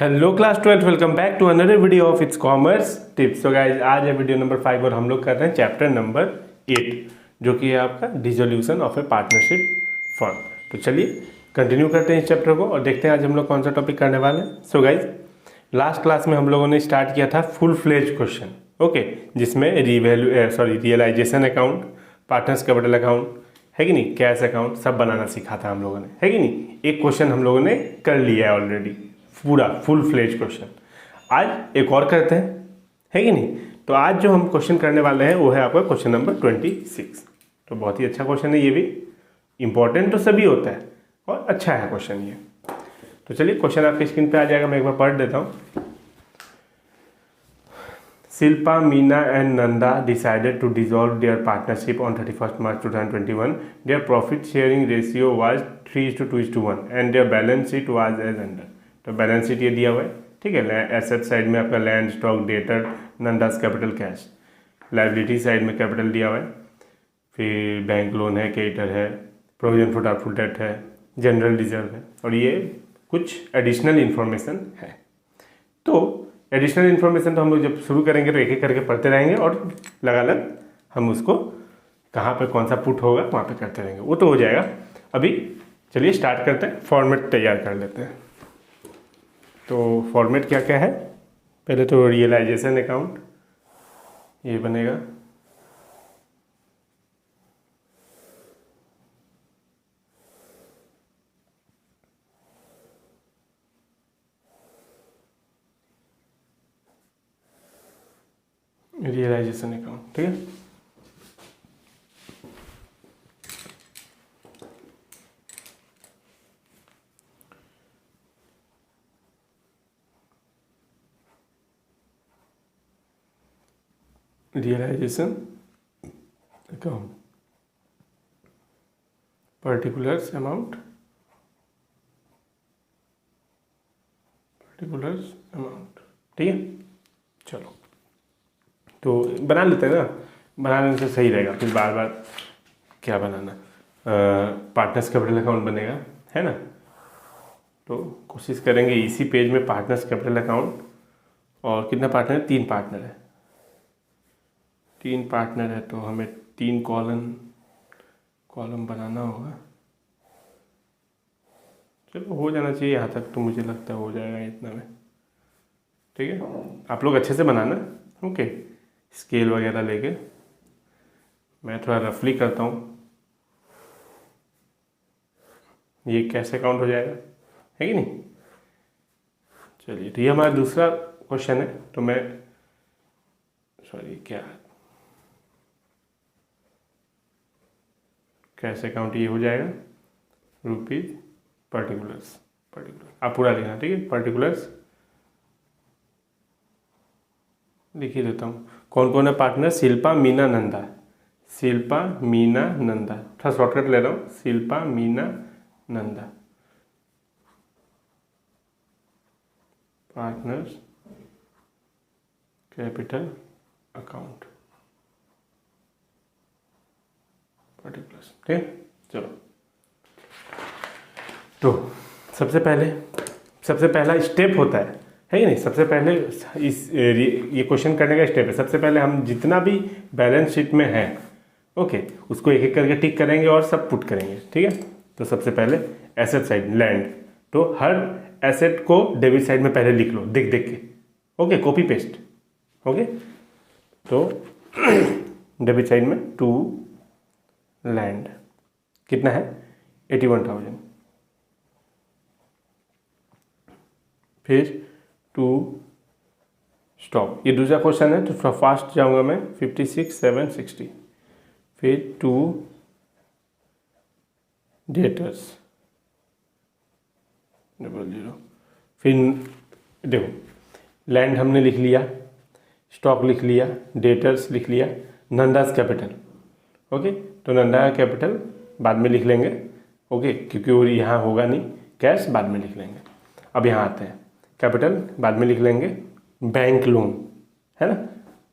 Hello class 12, welcome back to another video of its commerce tips. तो guys आज है video number 5 और हम लोग कर रहे हैं चैप्टर नंबर 8 जो कि है आपका dissolution of A partnership firm. तो चलिए कंटिन्यू करते हैं इस चैप्टर को और देखते हैं आज हम लोग कौन सा टॉपिक करने वाले हैं। सो गाइज लास्ट क्लास में हम लोगों ने स्टार्ट किया था फुल फ्लेज क्वेश्चन, ओके, जिसमें realisation account, partners capital account है कि नहीं, कैश अकाउंट सब बनाना सीखा था हम लोगों ने, है कि नहीं। एक क्वेश्चन हम लोगों ने कर लिया है ऑलरेडी, पूरा फुल फ्लेज क्वेश्चन। आज एक और करते हैं, है कि नहीं। तो आज जो हम क्वेश्चन करने वाले हैं वो है आपका क्वेश्चन नंबर 26। तो बहुत ही अच्छा क्वेश्चन है, ये भी इंपॉर्टेंट तो सभी होता है और अच्छा है क्वेश्चन ये। तो चलिए क्वेश्चन आपकी स्क्रीन पे आ जाएगा, मैं एक बार पढ़ देता हूँ। Silpa, Meena and Nanda decided to dissolve their partnership on 31st March 2021. Their profit sharing ratio was 3:2:1 and their balance sheet was as under. तो बैलेंस शीट ये दिया हुआ है, ठीक है। एसेट साइड में आपका लैंड, स्टॉक, डेटर, नंदास कैपिटल, कैश। लाइबिलिटी साइड में कैपिटल दिया हुआ है, फिर बैंक लोन है, क्रेडिटर है, प्रोविजन फॉर डाउटफुल डेट है, जनरल रिजर्व है और ये कुछ एडिशनल इन्फॉर्मेशन है। तो एडिशनल इन्फॉर्मेशन तो हम लोग जब शुरू करेंगे तो एक एक करके पढ़ते रहेंगे और लगातार हम उसको कहाँ पे कौन सा पुट होगा वहाँ पे करते रहेंगे, वो तो हो जाएगा। अभी चलिए स्टार्ट करते हैं, फॉर्मेट तैयार कर लेते हैं। तो फॉर्मेट क्या क्या है, पहले तो रियलाइजेशन अकाउंट ये बनेगा, रियलाइजेशन अकाउंट, ठीक है। Realisation account, particulars amount, particulars amount, ठीक है। चलो तो बना लेते हैं ना, बनाने से सही रहेगा, फिर बार बार क्या बनाना। पार्टनर्स कैपिटल अकाउंट बनेगा, है ना। तो कोशिश करेंगे इसी पेज में पार्टनर्स कैपिटल अकाउंट, और कितना पार्टनर है, 3 पार्टनर है, 3 पार्टनर है तो हमें 3 कॉलम बनाना होगा। चलो हो जाना चाहिए यहाँ तक, तो मुझे लगता है हो जाएगा इतना में, ठीक है। आप लोग अच्छे से बनाना, ओके, स्केल वगैरह लेके। मैं थोड़ा रफली करता हूँ, ये कैसे अकाउंट हो जाएगा, है कि नहीं। चलिए तो ये हमारा दूसरा क्वेश्चन है, तो मैं क्या कैश अकाउंट ये हो जाएगा रुपीज पर्टिकुलर्स, आप पूरा लिखना, ठीक है। पर्टिकुलर्स लिख ही देता हूँ। कौन कौन है पार्टनर, शिल्पा, मीना, नंदा। शिल्पा, मीना, नंदा, थोड़ा शॉर्टकट ले रहा हूँ, Shilpa, Meena, Nanda. Partners capital account, particulars, ठीक है। चलो तो सबसे पहला स्टेप होता है कि नहीं। सबसे पहले ये क्वेश्चन करने का स्टेप है, सबसे पहले हम जितना भी बैलेंस शीट में है, ओके, उसको एक एक करके टिक करेंगे और सब पुट करेंगे, ठीक है। तो सबसे पहले एसेट साइड लैंड, तो हर एसेट को डेबिट साइड में पहले लिख लो, देख के, ओके, कॉपी पेस्ट, ओके। तो डेबिट साइड में 2 लैंड, कितना है, 81,000। फिर 2 स्टॉक, ये दूसरा क्वेश्चन है तो थोड़ा फास्ट जाऊंगा मैं, 56,760। फिर 2 डेटर्स 00। फिर देखो लैंड हमने लिख लिया, स्टॉक लिख लिया, डेटर्स लिख लिया, नंदास कैपिटल, ओके। तो नंदा कैपिटल बाद में लिख लेंगे, ओके, क्योंकि वो यहाँ होगा नहीं, कैश बाद में लिख लेंगे। अब यहाँ आते हैं, कैपिटल बाद में लिख लेंगे, बैंक लोन, है ना।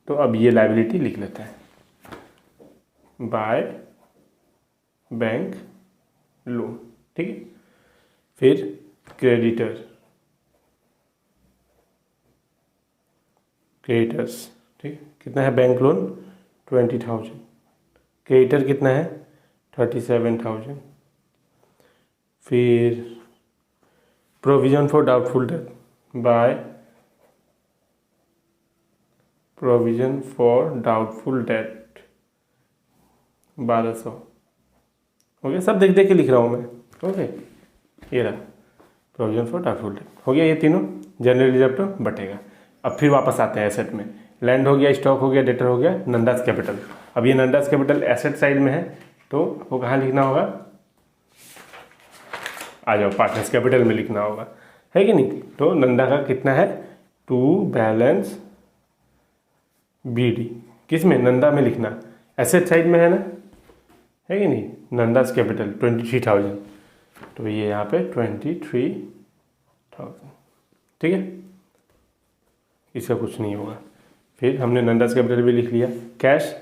तो अब ये लायबिलिटी लिख लेते हैं, बाय बैंक लोन, ठीक है। फिर क्रेडिटर क्रेडिटर्स, ठीक, कितना है बैंक लोन 20,000, क्रेडिटर कितना है 37,000। फिर provision for doubtful date by provision for doubtful date 1200। Okay, सब देख देख के लिख रहा हूँ मैं। ओके, ये रहा प्रोविजन फॉर डाउटफुल डेट, हो गया ये तीनों। जनरल रिजर्व तो बटेगा। अब फिर वापस आते हैं एसेट में। लैंड हो गया, स्टॉक हो गया, डेटर हो गया, नंदास कैपिटल। अब ये नंदास कैपिटल एसेट साइड में है, तो वो कहाँ लिखना होगा, आ जाओ पार्टनर्स कैपिटल में लिखना होगा, है कि नहीं। तो नंदा का कितना है टू बैलेंस BD, किस में, नंदा में लिखना, एसेट साइड में है ना, है कि नहीं। नंदास कैपिटल 23,000, तो ये यहाँ पे 23,000, ठीक है, इसका कुछ नहीं होगा। फिर हमने नंदास कैपिटल भी लिख लिया। कैश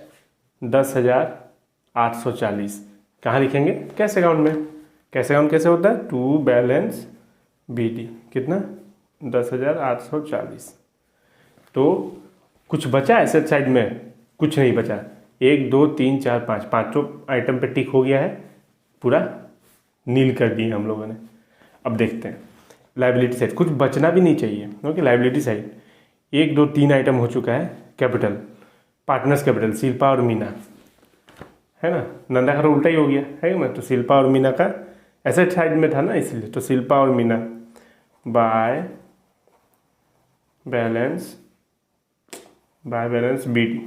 10,840, कहाँ लिखेंगे, कैश अकाउंट में। कैश अकाउंट कैसे होता है, टू बैलेंस BD, कितना 10,840। तो कुछ बचा एसेट साइड में, कुछ नहीं बचा। 1 2 3 4 5, पाँचों आइटम पे टिक हो गया है, पूरा नील कर दिए हम लोगों ने। अब देखते हैं लाइबिलिटी साइड, कुछ बचना भी नहीं चाहिए। ओके, लाइबिलिटी साइड 1 2 3 आइटम हो चुका है। कैपिटल, पार्टनर्स कैपिटल शिल्पा और मीना, है ना। नंदा का उल्टा ही हो गया है ना, तो शिल्पा और मीना का एसेट साइड में था ना, इसलिए तो शिल्पा और Meena by balance BD।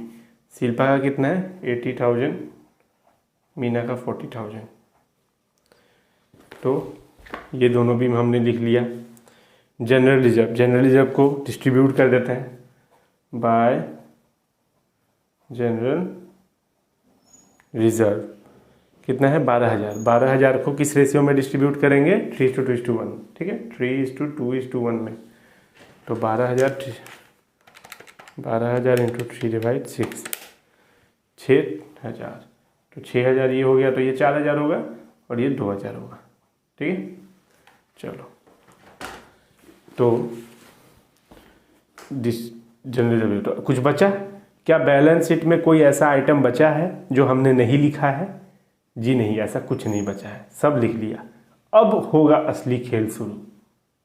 Shilpa का कितना है 80,000, मीना का 40,000। तो ये दोनों भी हमने लिख लिया। जनरल रिजर्व को डिस्ट्रीब्यूट कर देते हैं बाय जनरल रिजर्व, कितना है 12,000 को किस रेशियो में डिस्ट्रीब्यूट करेंगे 3:2:1, ठीक है, 3:2:1 में। तो 12,000 इंटू 3/6, 6,000। तो 6,000 ये हो गया, तो ये 4,000 होगा और ये 2,000 होगा, ठीक है। चलो, तो जनरल रिजर्व, तो कुछ बचा क्या, बैलेंस शीट में कोई ऐसा आइटम बचा है जो हमने नहीं लिखा है, जी नहीं, ऐसा कुछ नहीं बचा है, सब लिख लिया। अब होगा असली खेल शुरू,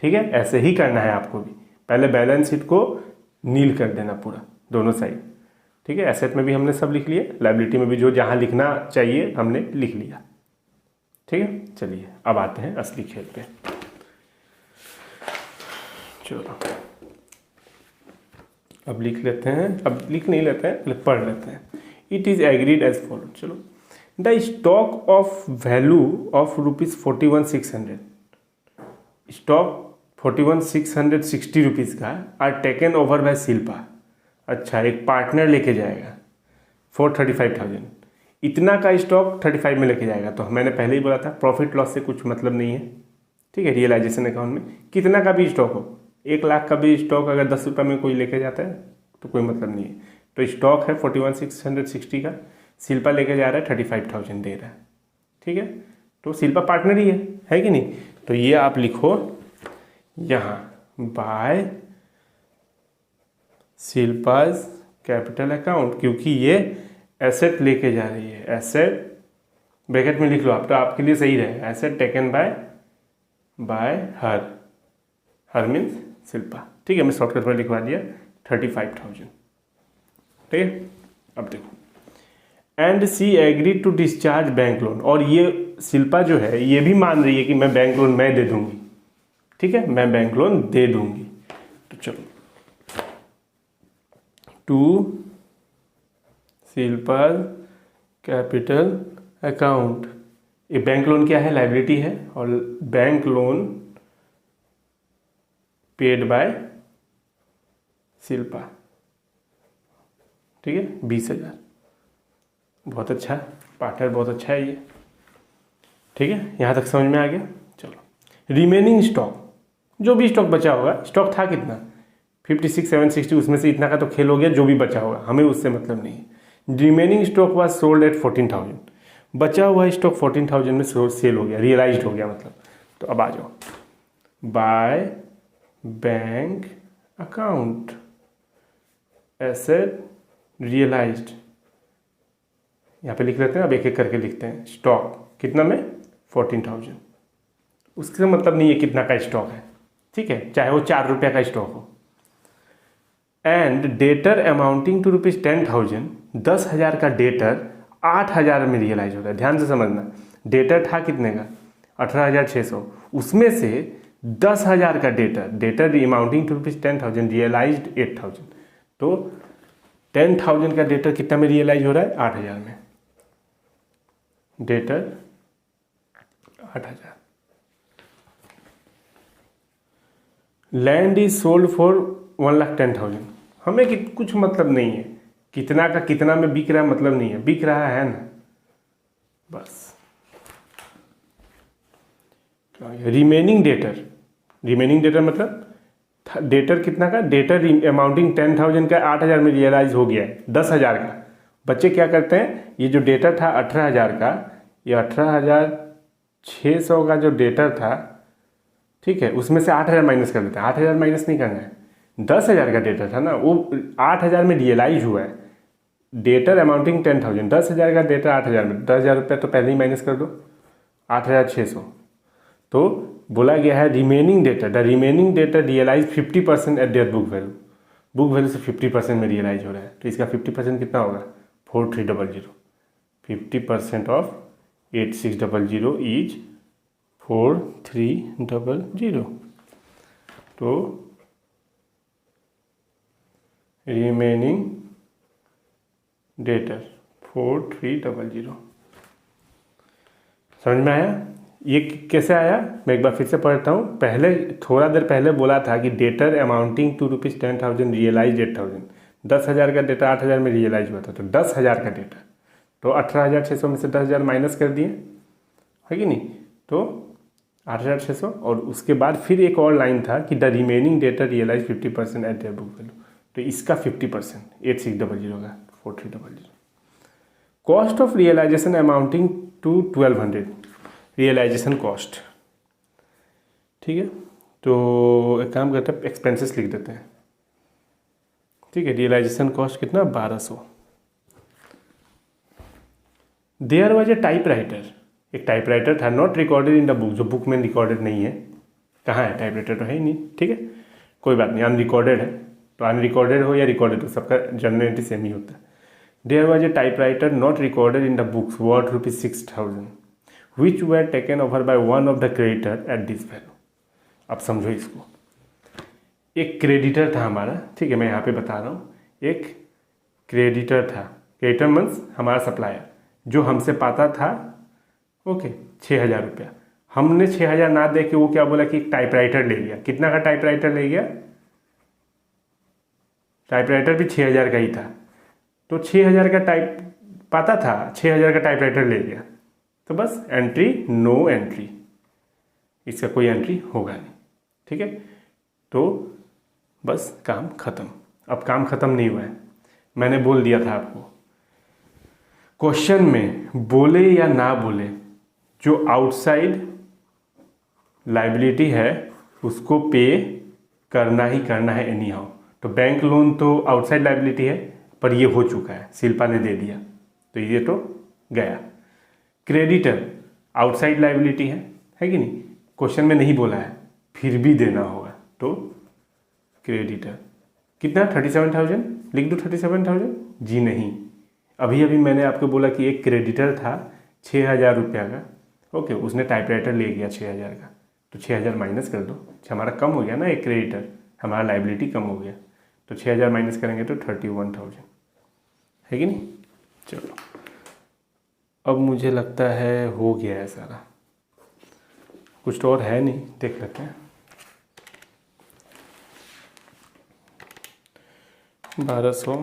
ठीक है। ऐसे ही करना है आपको भी, पहले बैलेंस शीट को नील कर देना पूरा, दोनों साइड, ठीक है। एसेट में भी हमने सब लिख लिया, लाइबिलिटी में भी जो जहाँ लिखना चाहिए हमने लिख लिया, ठीक है। चलिए अब आते हैं असली खेल पे। चलो अब लिख लेते हैं, अब लिख नहीं लेते हैं, पहले पढ़ लेते हैं। It is agreed as follow. चलो, the stock of value of ₹41,600, stock 41,660 rupees का are taken over by Shilpa. अच्छा, एक पार्टनर लेके जाएगा फॉर 35,000, इतना का स्टॉक 35 में लेके जाएगा। तो मैंने पहले ही बोला था प्रॉफिट लॉस से कुछ मतलब नहीं है, ठीक है। रियलाइजेशन अकाउंट में कितना का भी स्टॉक हो, 1 लाख का भी स्टॉक अगर 10 रुपये में कोई लेके जाता है तो कोई मतलब नहीं है। तो स्टॉक है 41,660 का, शिल्पा लेके जा रहा है 35,000 दे रहा है, ठीक है। तो शिल्पा पार्टनर ही है कि नहीं। तो ये आप लिखो यहाँ बाय शिल्पाज कैपिटल अकाउंट, क्योंकि ये एसेट लेके जा रही है। एसेट ब्रैकेट में लिख लो आप, तो आपके लिए सही रहे, asset taken by her means Shilpa, ठीक है। मैं शॉर्टकट में लिखवा दिया 35,000, ठीक है। अब देखो, and she agree to discharge bank loan, और ये शिल्पा जो है ये भी मान रही है कि मैं बैंक लोन मैं दे दूंगी, ठीक है, मैं बैंक लोन दे दूंगी। तो चलो, टू शिल्पा कैपिटल अकाउंट, ये बैंक लोन क्या है, लाइबिलिटी है, और bank loan paid by Shilpa, ठीक है, 20,000। बहुत अच्छा पार्टनर, बहुत अच्छा है ये, ठीक है। यहाँ तक समझ में आ गया। चलो, रिमेनिंग स्टॉक, जो भी स्टॉक बचा होगा, स्टॉक था कितना 56,760, उसमें से इतना का तो खेल हो गया, जो भी बचा होगा हमें उससे मतलब नहीं है। Remaining stock was sold at 14,000, बचा हुआ स्टॉक 14,000 में सेल हो गया, रियलाइज्ड हो गया मतलब। तो अब आ जाओ, by bank account, asset realised, यहाँ पे लिख लेते हैं, अब एक एक करके लिखते हैं। स्टॉक कितना में 14,000, उसका मतलब नहीं है कितना का स्टॉक है, ठीक है, चाहे वो 4 रुपये का स्टॉक हो। And debtor amounting to rupees 10,000, 10,000 का डेटर 8,000 में रियलाइज हो रहा है। ध्यान से समझना, डेटर था कितने का 18,600, उसमें से 10,000 का debtor amounting to rupees 10,000 realised 8,000, तो 10,000 का डेटर कितना में रियलाइज हो रहा है 8,000 में, debtor 8,000। Land is sold for 1,10,000, हमें कुछ मतलब नहीं है कितना का कितना में बिक रहा है, मतलब नहीं है, बिक रहा है ना बस। रिमेनिंग डेटर मतलब डेटर कितना का, डेटर अमाउंटिंग 10,000 का 8,000 में रियलाइज हो गया है 10,000 का। बच्चे क्या करते हैं, ये जो डेटर था 18,000 का, ये 18,600 का जो डेटर था, ठीक है, उसमें से 8,000 माइनस कर देते हैं। 8,000 माइनस नहीं करना है, 10,000 का डेटर था ना, वो 8,000 में रियलाइज हुआ है। डेटर अमाउंटिंग 10,000, 10,000 का डेटर 8,000 में, 10,000 रुपये तो पहले ही माइनस कर दो, 8,600। तो बोला गया है remaining debtor, the remaining debtor realise 50% at their book value से 50% में रियलाइज हो रहा है। तो इसका 50% कितना होगा 4,300, 50% ऑफ 8,600 इज 4,300। तो रिमेनिंग डेटर 4,300, समझ में आया? ये कैसे आया, मैं एक बार फिर से पढ़ता हूँ। पहले थोड़ा देर पहले बोला था कि debtor amounting to rupees 10,000 realise 8,000, 10,000 का डेटा 8,000 में रियलाइज हुआ था, तो 10,000 का डेटा, तो 18,600 में से 10,000 माइनस कर दिए, है कि नहीं, तो 8,600। और उसके बाद फिर एक और लाइन था कि the remaining debtor realise 50% at their book value, तो इसका 50% 8,600 का 4,300। Cost of realisation amounting to 1,200, realisation cost, ठीक है। तो एक काम करते हैं, एक्सपेंसेस लिख देते हैं, ठीक है। रियलाइजेशन कॉस्ट कितना 1,200। देयर वॉज ए टाइपराइटर, एक टाइपराइटर था, not recorded in the book, जो बुक में रिकॉर्डेड नहीं है। कहाँ है टाइपराइटर, तो है ही नहीं, ठीक है, कोई बात नहीं, अनरिकॉर्डेड है। तो अनरिकॉर्डेड हो या रिकॉर्डेड हो, सबका जनरलिटी सेम ही होता है। There was a typewriter not recorded in the books worth ₹6,000 which were taken over by one of the creditor at this value। अब समझो इसको, एक क्रेडिटर था हमारा, ठीक है, मैं यहाँ पे बता रहा हूँ, एक क्रेडिटर था, क्रेडिटर मीन्स हमारा सप्लायर, जो हमसे पाता था, ओके, 6,000 रुपया। हमने 6,000 ना दे के वो क्या बोला कि टाइपराइटर ले लिया। कितना का टाइपराइटर ले गया, टाइपराइटर भी 6,000 का ही था, तो 6,000 का टाइप पाता था, 6,000 का टाइपराइटर ले गया, तो बस एंट्री नो एंट्री, इसका कोई एंट्री होगा नहीं, ठीक है। तो बस काम खत्म। अब काम खत्म नहीं हुआ है, मैंने बोल दिया था आपको क्वेश्चन में, बोले या ना बोले, जो आउटसाइड लाइबिलिटी है उसको पे करना ही करना है एनी हाउ। तो बैंक लोन तो आउटसाइड लाइबिलिटी है, पर ये हो चुका है, शिल्पा ने दे दिया, तो ये तो गया। क्रेडिटर आउटसाइड लाइबिलिटी है कि नहीं, क्वेश्चन में नहीं बोला है, फिर भी देना होगा, तो क्रेडिटर कितना 37,000 लिख दो, 37,000 जी नहीं, अभी अभी मैंने आपको बोला कि एक क्रेडिटर था 6,000 रुपया का, ओके, उसने टाइपराइटर ले गया 6,000 का, तो 6,000 माइनस कर दो, हमारा कम हो गया ना, एक क्रेडिटर, हमारा लाइबिलिटी कम हो गया, तो 6,000 माइनस करेंगे तो 31,000, है कि नहीं। चलो अब मुझे लगता है हो गया है सारा, कुछ तो और है नहीं, देख लेते हैं। 1,200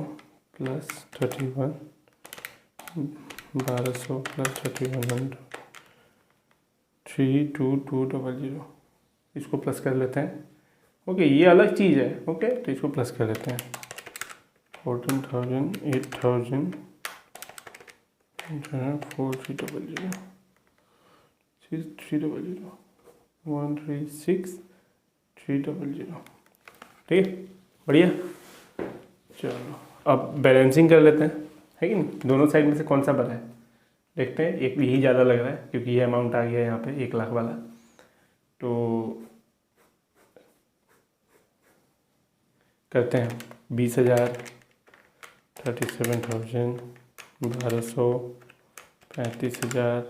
प्लस 31, 1,200 प्लस 3100, 32200, इसको प्लस कर लेते हैं, ओके, ये अलग चीज़ है, ओके, तो इसको प्लस कर लेते हैं। 14,000, 8,000, 4,300, 6,300, 1,36,300, ठीक है, बढ़िया। चलो अब बैलेंसिंग कर लेते हैं, है कि नहीं। दोनों साइड में से कौन सा बड़ा है देखते हैं। एक यही ज़्यादा लग रहा है क्योंकि ये अमाउंट आ गया यहाँ पे 1 लाख वाला। तो करते हैं 20,000, 37,000, 1,200, 35,000,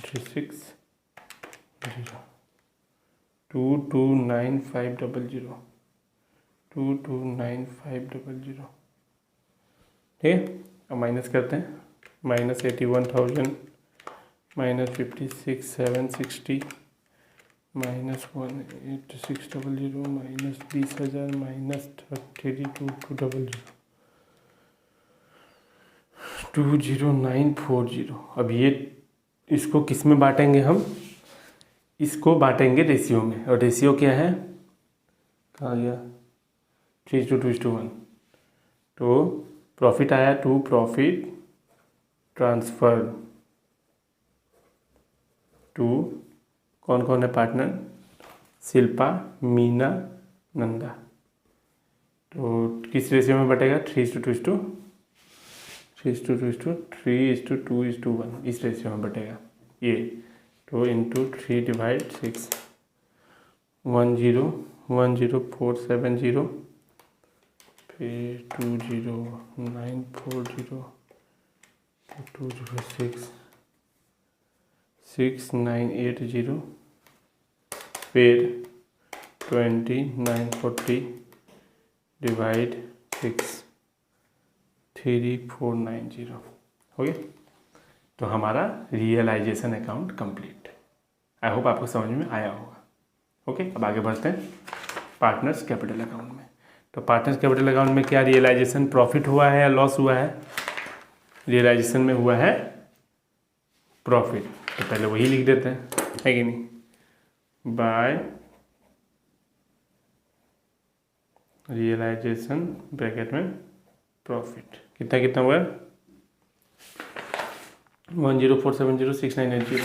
36, 229500, 229500। ठीक है, अब माइनस करते हैं। -81,000, -56,760, -18,600, -20,000, -32,200, 20940। अब ये इसको किस में बांटेंगे हम? इसको बांटेंगे रेशियो में, और रेशियो क्या है, कहाँ गया, 3:2:1। तो प्रॉफिट आया टू प्रॉफिट ट्रांसफर टू कौन कौन है पार्टनर, शिल्पा, मीना, नंदा। तो किस रेशियो में बटेगा, 3:2:1, 3:2:1 इस रेशियो में बटेगा ये। तो इंटू 3/6, 10,10,470, फिर 20940, 206, 6980, फिर 2940 डिवाइड 6, 3490 हो गया। तो हमारा realisation account complete. I hope आपको समझ में आया होगा। ओके, अब आगे बढ़ते हैं पार्टनर्स कैपिटल अकाउंट में। तो पार्टनर्स कैपिटल अकाउंट में क्या रियलाइजेशन, प्रॉफिट हुआ है या लॉस हुआ है? रियलाइजेशन में हुआ है प्रॉफिट, तो पहले वही लिख देते हैं, है कि नहीं। बाय रियलाइजेशन ब्रैकेट में प्रॉफिट कितना कितना हुआ, 10,470,6980,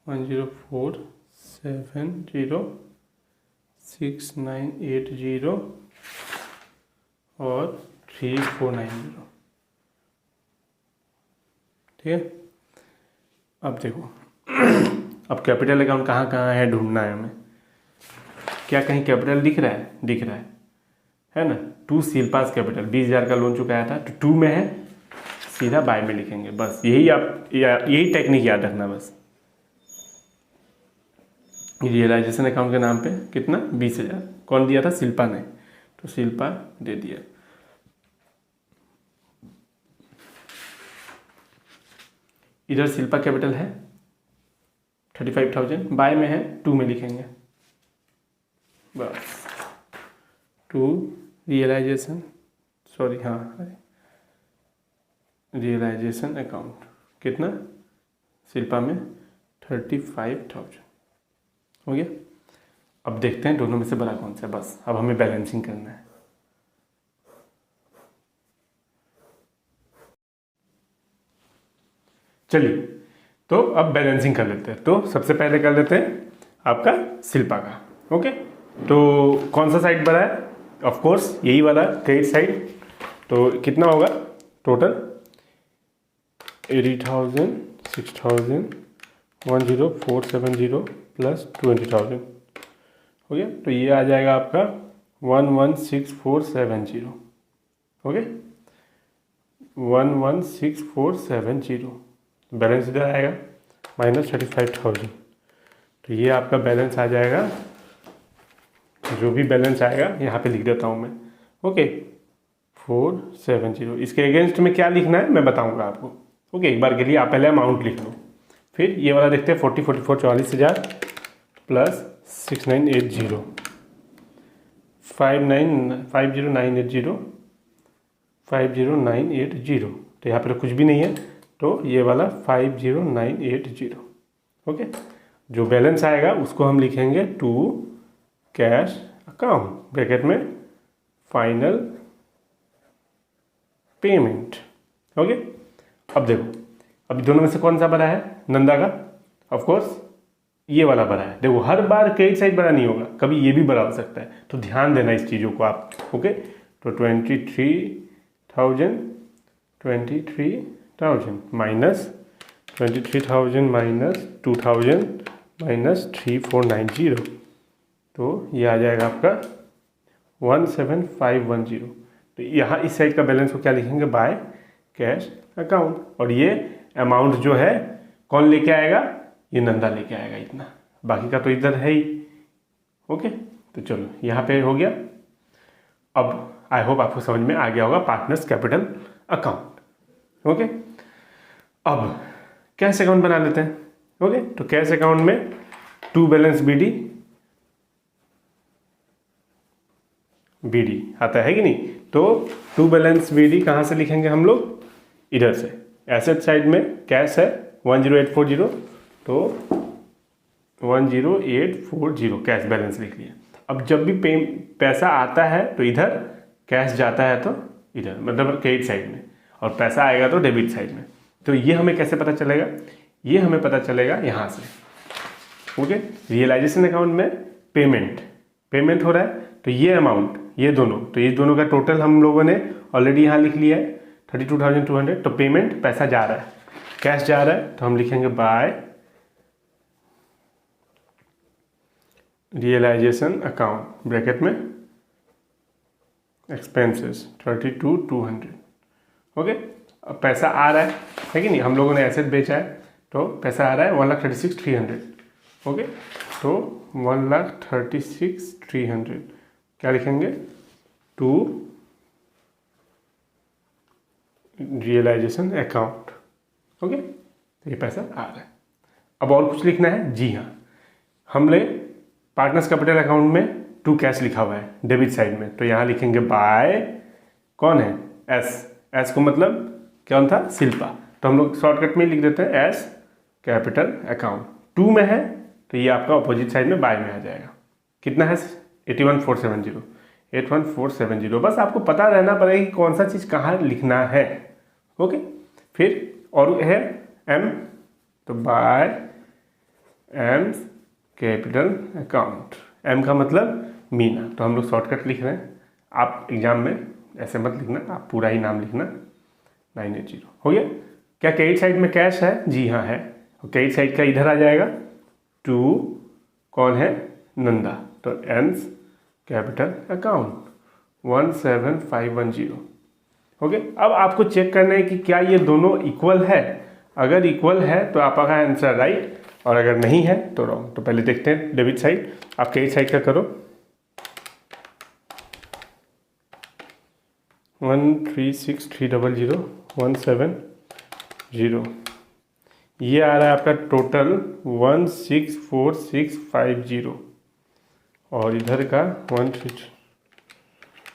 10,470,6980 और 3490। ठीक है, अब देखो अब कैपिटल अकाउंट कहाँ कहाँ है ढूंढना है हमें। क्या कहीं कैपिटल दिख रहा है? दिख रहा है ना। टू शिल्पास कैपिटल 20,000 का लोन चुकाया था, तो 2 में है, सीधा बाय में लिखेंगे बस। यही टेक्निक याद रखना बस। रियलाइजेशन अकाउंट के नाम पे कितना, 20,000 कौन दिया था? शिल्पा ने, तो शिल्पा दे दिया। इधर शिल्पा कैपिटल है 35,000, बाय में है, 2 में लिखेंगे बस। 2 रियलाइजेशन, सॉरी हाँ, रियलाइजेशन अकाउंट कितना, शिल्पा में 35,000 हो गया। अब देखते हैं दोनों में से बड़ा कौन सा है। बस अब हमें बैलेंसिंग करना है। चलिए, तो अब बैलेंसिंग कर लेते हैं। तो सबसे पहले कर लेते हैं आपका शिल्पा का। ओके, तो कौन सा साइड बड़ा है? ऑफ कोर्स यही वाला क्रेडिट साइड। तो कितना होगा टोटल, 80,000, 6,000, 10,470 प्लस 20,000 हो गया। तो ये आ जाएगा आपका 116470 हो गया, 116470। बैलेंस इधर आएगा -35,000। तो ये आपका बैलेंस आ जाएगा, जो भी बैलेंस आएगा यहाँ पे लिख देता हूँ मैं। ओके, 470। इसके अगेंस्ट में क्या लिखना है मैं बताऊँगा आपको। ओके, एक बार के लिए आप पहले अमाउंट लिख लो, फिर ये वाला देखते हैं। 44 40,000 प्लस 6980, 50,980, 50,980। तो यहाँ पर कुछ भी नहीं है, तो ये वाला 50,980। ओके, जो बैलेंस आएगा उसको हम लिखेंगे टू कैश अकाउंट ब्रैकेट में फाइनल पेमेंट। ओके, अब देखो, अब दोनों में से कौन सा बड़ा है? नंदा का, ऑफ कोर्स ये वाला बड़ा है। देखो हर बार क्रेडिट साइड बड़ा नहीं होगा, कभी ये भी बड़ा हो सकता है, तो ध्यान देना इस चीज़ों को आप। ओके, तो 23,000 माइनस 23,000 माइनस 2,000 माइनस 3,490, तो ये आ जाएगा आपका 17,510। तो यहाँ इस साइड का बैलेंस को क्या लिखेंगे, बाय कैश अकाउंट, और ये अमाउंट जो है कौन लेके आएगा, ये नंदा लेके आएगा इतना, बाकी का तो इधर है ही। ओके, तो चलो यहाँ पे हो गया। अब आई होप आपको समझ में आ गया होगा पार्टनर्स कैपिटल अकाउंट। ओके, अब कैश अकाउंट बना लेते हैं। ओके, तो कैश अकाउंट में टू बैलेंस बीडी आता है कि नहीं, तो टू बैलेंस बीडी कहाँ से लिखेंगे हम लोग, इधर से। एसेट साइड में कैश है 10840, तो 10840 कैश बैलेंस लिख लिया। अब जब भी पैसा आता है तो इधर, कैश जाता है तो इधर, मतलब क्रेडिट साइड में, और पैसा आएगा तो डेबिट साइड में। तो ये हमें कैसे पता चलेगा, ये हमें पता चलेगा यहाँ से। ओके, रियलाइजेशन अकाउंट में पेमेंट हो रहा है, तो ये अमाउंट, ये दोनों का टोटल हम लोगों ने ऑलरेडी यहाँ लिख लिया है 32,200। तो पेमेंट, पैसा जा रहा है, कैश जा रहा है, तो हम लिखेंगे बाय रियलाइजेशन अकाउंट ब्रैकेट में एक्सपेंसेस 32,200। ओके, अब पैसा आ रहा है कि नहीं, हम लोगों ने एसेट बेचा है तो पैसा आ रहा है 1,36,300। ओके, तो 1,36,300 क्या लिखेंगे, टू रियलाइजेशन अकाउंट। ओके, तो ये पैसा आ रहा है। अब और कुछ लिखना है, जी हाँ, हमने पार्टनर्स कैपिटल अकाउंट में टू कैश लिखा हुआ है डेबिट साइड में, तो यहाँ लिखेंगे बाय, कौन है, एस को मतलब कौन था, शिल्पा, तो हम लोग शॉर्टकट में लिख देते हैं एस कैपिटल अकाउंट। टू में है तो ये आपका अपोजिट साइड में बाय में आ जाएगा। कितना है, 81,470, बस आपको पता रहना पड़ेगा कि कौन सा चीज़ कहाँ लिखना है। ओके, फिर और है एम, तो by M capital account, M का मतलब मीना, तो हम लोग शॉर्टकट लिख रहे हैं। आप एग्जाम में ऐसे मत लिखना, आप पूरा ही नाम लिखना 980। हो गया। क्या क्रेडिट साइड में कैश है, जी हाँ है, और क्रेडिट साइड का इधर आ जाएगा टू, कौन है, नंदा, तो एम्स कैपिटल अकाउंट 17,510। ओके, अब आपको चेक करना है कि क्या ये दोनों इक्वल है। अगर इक्वल है तो आपका आंसर राइट, और अगर नहीं है तो रॉन्ग। तो पहले देखते हैं डेबिट साइड, आप क्रेडिट साइड का करो, 136,300,170, ये आ रहा है आपका टोटल 164650, और इधर का 130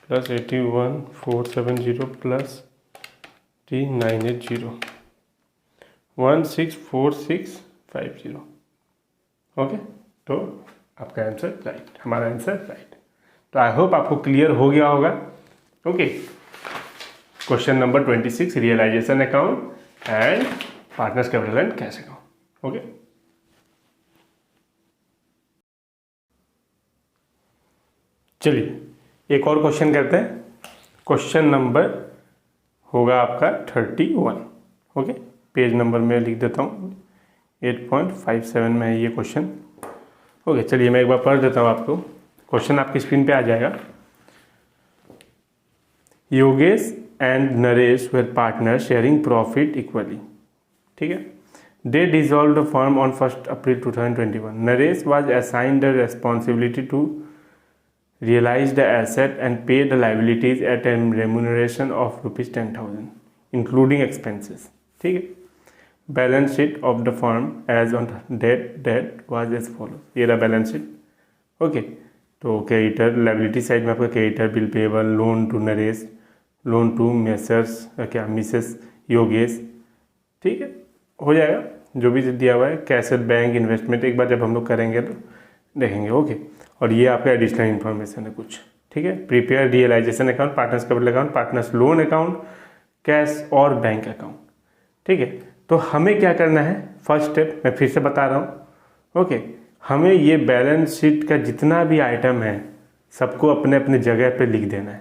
प्लस 81,470 प्लस 3980, 164650। ओके, तो आपका आंसर राइट, हमारा आंसर राइट। तो आई होप आपको क्लियर हो गया होगा। Okay, question number 26, realisation account and partners capital and cash account. Okay, चलिए एक और क्वेश्चन करते हैं। क्वेश्चन नंबर होगा आपका 31। ओके, पेज नंबर में लिख देता हूँ, 8.57 में है ये क्वेश्चन। ओके, चलिए मैं एक बार पढ़ देता हूँ आपको। क्वेश्चन आपकी स्क्रीन पे आ जाएगा। Yogesh and Naresh were partner sharing profit equally. ठीक है, they dissolve the firm on 1 April 2021। Naresh was assigned the responsibility to realize the asset and pay the liabilities at a remuneration of ₹10,000 including expenses। ठीक है, balance sheet of the firm as on date was as follow. ये रहा balance sheet. Okay, तो creditor, liability side में आपका creditor, bill payable, loan to Naresh, loan to Messrs क्या Mrs Yogesh. ठीक है, हो जाएगा जो भी दिया हुआ है, कैश एट बैंक, इन्वेस्टमेंट, एक बार जब हम लोग करेंगे तो देखेंगे। ओके, और ये आपका एडिशनल इन्फॉर्मेशन है कुछ। ठीक है, prepare realisation account, partners capital account, partners loan account, cash और बैंक अकाउंट। ठीक है, तो हमें क्या करना है, फर्स्ट स्टेप मैं फिर से बता रहा हूँ। ओके, हमें ये बैलेंस शीट का जितना भी आइटम है सबको अपने अपने जगह पे लिख देना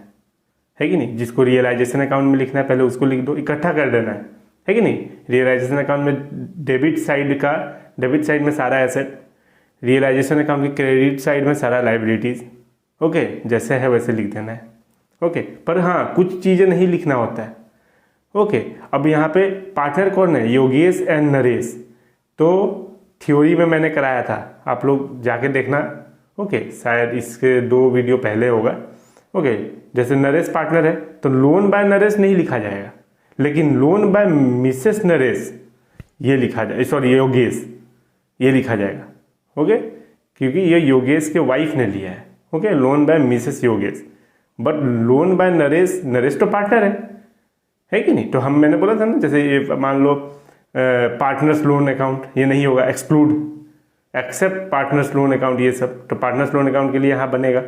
है कि नहीं। जिसको रियलाइजेशन अकाउंट में लिखना है पहले उसको लिख दो, इकट्ठा कर देना है कि नहीं। रियलाइजेशन अकाउंट में डेबिट साइड में सारा एसेट, रियलाइजेशन अकाउंट की क्रेडिट साइड में सारा लाइबिलिटीज़। ओके, जैसे है वैसे लिख देना है। ओके, पर हाँ कुछ चीज़ें नहीं लिखना होता है। ओके, अब यहाँ पे पार्टनर कौन है, योगेश एंड नरेश। तो थ्योरी में मैंने कराया था, आप लोग जाके देखना। ओके, शायद इसके 2 वीडियो पहले होगा। ओके, जैसे नरेश पार्टनर है तो लोन बाय नरेश नहीं लिखा जाएगा, लेकिन लोन बाय मिसेस नरेश ये लिखा जाए, सॉरी योगेश ये लिखा जाएगा। ओके, क्योंकि ये योगेश के वाइफ ने लिया है। Okay, loan by Mrs Yogesh, but loan by Naresh, Naresh तो पार्टनर है कि नहीं। तो मैंने बोला था ना, जैसे ये मान लो पार्टनर्स लोन अकाउंट, ये नहीं होगा, exclude except partners loan account, ये सब तो पार्टनर्स लोन अकाउंट के लिए यहाँ बनेगा।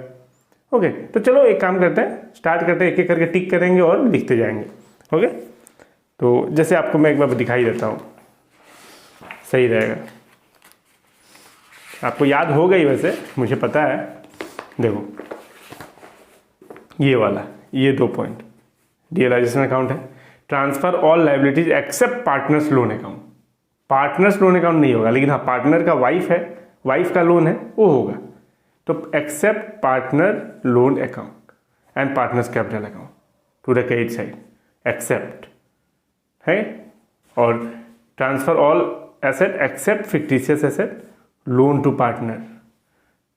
ओके, तो चलो एक काम करते हैं, स्टार्ट करते हैं, एक एक करके टिक करेंगे और लिखते जाएंगे। ओके, तो जैसे आपको मैं एक बार दिखाई देता हूँ, सही रहेगा। आपको याद हो गई वैसे, मुझे पता है। देखो ये वाला, ये 2 पॉइंट रियलाइजेशन अकाउंट है, transfer all liabilities except partners loan account. Partners loan account नहीं होगा, लेकिन हाँ पार्टनर का वाइफ है, वाइफ का लोन है वो होगा। तो except partner loan account and partners capital account to the credit side, except है। और transfer all asset except fictitious asset loan to partner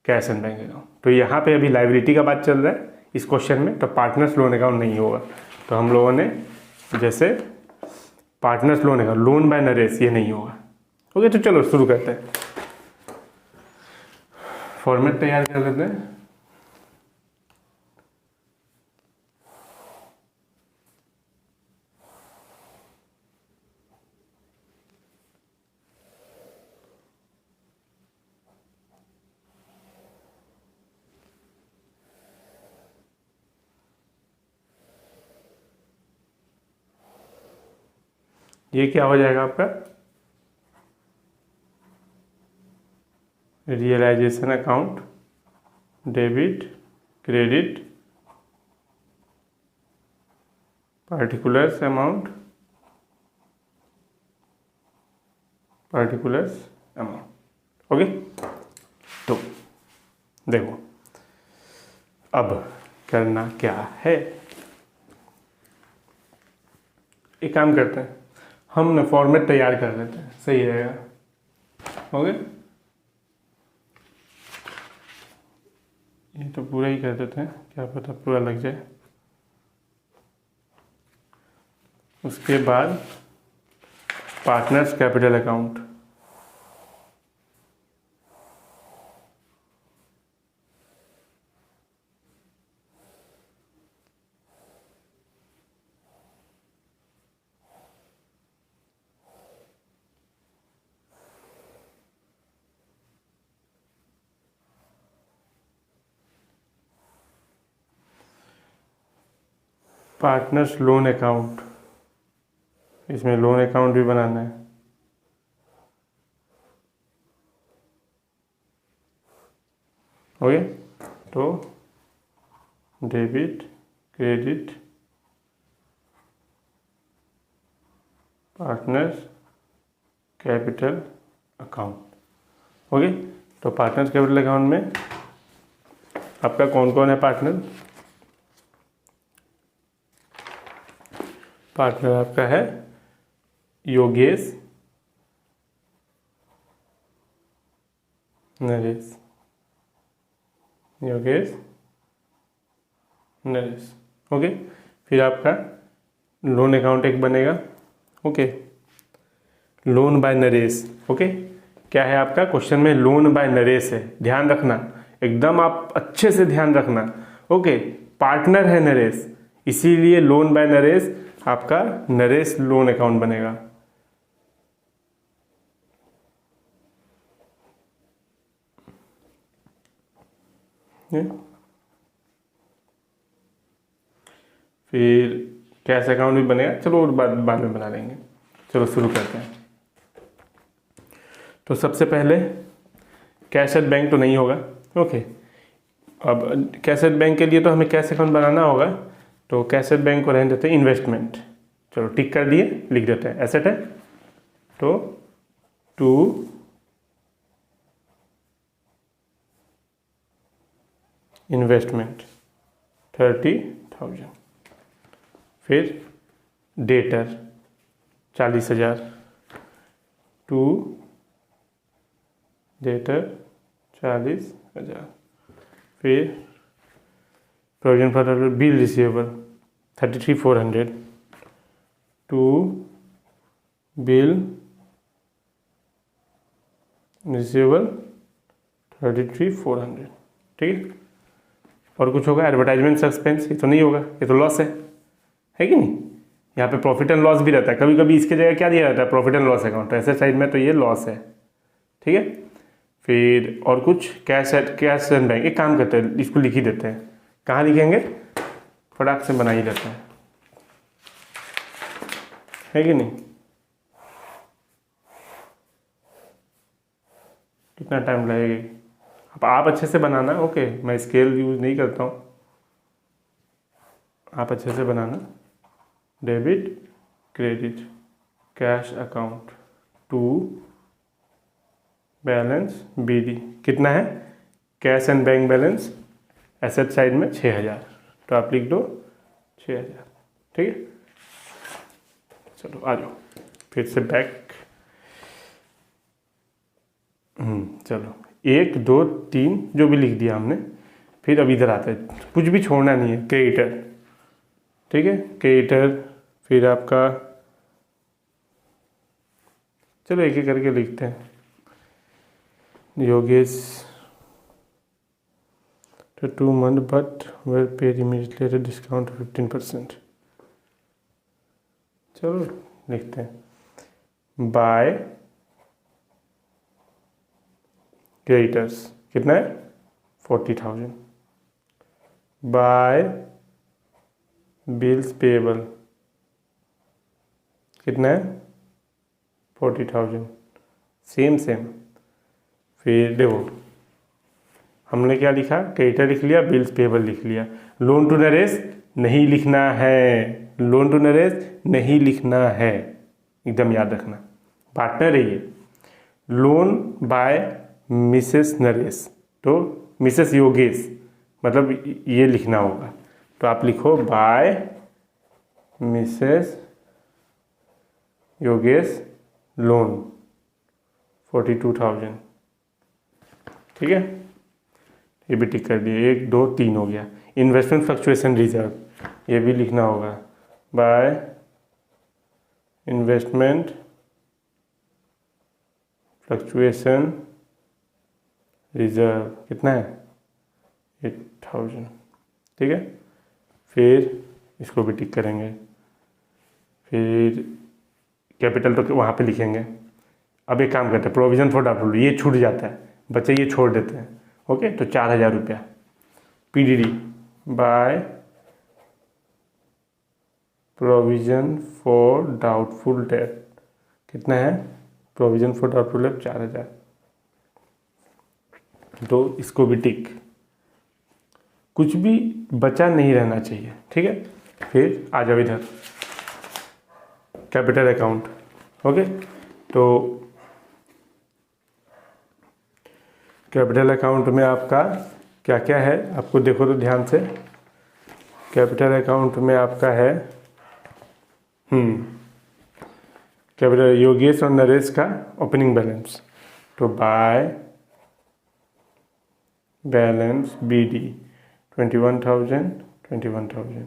cash and bank account. तो यहाँ पे अभी लाइबिलिटी का बात चल रहा है इस क्वेश्चन में, तो पार्टनर्स लोन अकाउंट नहीं होगा। तो हम लोगों ने जैसे partners loan account, loan by Naresh, ये नहीं होगा। ओके, तो चलो शुरू करते हैं, फॉर्मेट तैयार कर लेते हैं। ये क्या हो जाएगा आपका, realisation account, debit, credit, particulars amount, okay. तो देखो अब करना क्या है, एक काम करते हैं, हम ना फॉर्मेट तैयार कर लेते हैं, सही रहेगा। ओके, ये तो पूरा ही कर देते हैं, क्या पता पूरा लग जाए। उसके बाद partners capital account, partners loan account, इसमें लोन अकाउंट भी बनाना है। ओके, तो debit, credit, partners capital account. Okay, तो पार्टनर्स कैपिटल अकाउंट में आपका कौन कौन है पार्टनर, पार्टनर आपका है योगेश, नरेश, योगेश, नरेश। ओके, फिर आपका लोन अकाउंट एक बनेगा। Okay, loan by Naresh. Okay, क्या है आपका क्वेश्चन में, लोन बाय नरेश है, ध्यान रखना एकदम, आप अच्छे से ध्यान रखना। ओके, पार्टनर है नरेश, इसीलिए लोन बाय नरेश आपका नरेश लोन अकाउंट बनेगा। फिर कैश अकाउंट भी बनेगा, चलो बाद में बना लेंगे। चलो शुरू करते हैं। तो सबसे पहले कैश एट बैंक तो नहीं होगा। ओके, अब कैश एट बैंक के लिए तो हमें कैश अकाउंट बनाना होगा। तो कैसेट बैंक को रहने देते हैं इन्वेस्टमेंट। चलो टिक कर दिए, लिख देते हैं एसेट है तो टू इन्वेस्टमेंट 30,000। फिर डेटर 40,000 टू डेटर 40,000। फिर provision for bill receivable 33,400 to bill receivable 33,400। ठीक है। और कुछ होगा एडवर्टाइजमेंट सस्पेंस, ये तो नहीं होगा, ये तो लॉस है कि नहीं। यहाँ पे प्रॉफिट एंड लॉस भी रहता है, कभी कभी इसके जगह क्या दिया रहता है, प्रॉफिट एंड लॉस अकाउंट। ऐसे साइड में तो ये लॉस है। ठीक है। फिर और कुछ कैश एंड बैंक, एक काम करते हैं इसको लिख ही देते हैं। कहाँ लिखेंगे, फटाक से बना ही देते हैं, है कि नहीं। कितना टाइम लगेगा, अब आप अच्छे से बनाना। ओके, मैं स्केल यूज नहीं करता हूँ, आप अच्छे से बनाना। Debit credit cash account to balance BD कितना है, cash and bank balance asset side में 6,000, तो आप लिख दो 6,000। ठीक है। चलो आ जाओ फिर से बैक। चलो 1 2 3 जो भी लिख दिया हमने। फिर अब इधर आता है, कुछ भी छोड़ना नहीं है। क्रेडिटर, ठीक है, क्रेडिटर। फिर आपका, चलो एक एक करके लिखते हैं। Yogesh to 2 months but were paid immediately at a discount of 15%। चलो लिखते हैं बाय क्रेडिटर्स कितना है 40,000, बाय बिल्स पेएबल कितना है 40,000, सेम। फिर देखो हमने क्या लिखा, क्रेडिटर लिख लिया, बिल्स पेएबल लिख लिया। लोन टू नरेश नहीं लिखना है, लोन टू नरेश नहीं लिखना है, एकदम याद रखना। पार्टनर है ये, लोन बाय मिसेस नरेश, तो मिसेस योगेश मतलब ये लिखना होगा। तो आप लिखो बाय मिसेस योगेश लोन 42,000। ठीक है, ये भी टिक कर दिए। 1 2 3 हो गया। इन्वेस्टमेंट फ्लक्चुएशन रिजर्व ये भी लिखना होगा, बाय इन्वेस्टमेंट फ्लक्चुएशन रिजर्व कितना है 8,000। ठीक है। फिर इसको भी टिक करेंगे। फिर कैपिटल तो वहाँ पे लिखेंगे। अब एक काम करते हैं, प्रोविजन फॉर डाउटफुल ये छूट जाता है, बच्चे ये छोड़ देते हैं। ओके, तो 4,000 रुपया PDD by provision for doubtful date कितना है, प्रोविजन फॉर डाउटफुल डेट 4,000। तो इसको भी टिक, कुछ भी बचा नहीं रहना चाहिए। ठीक है। फिर आ जाओ इधर कैपिटल अकाउंट। ओके, तो कैपिटल अकाउंट में आपका क्या क्या है, आपको देखो तो ध्यान से। कैपिटल अकाउंट में आपका है कैपिटल योगेश और नरेश का ओपनिंग बैलेंस, तो बाय बैलेंस बीडी 21,000।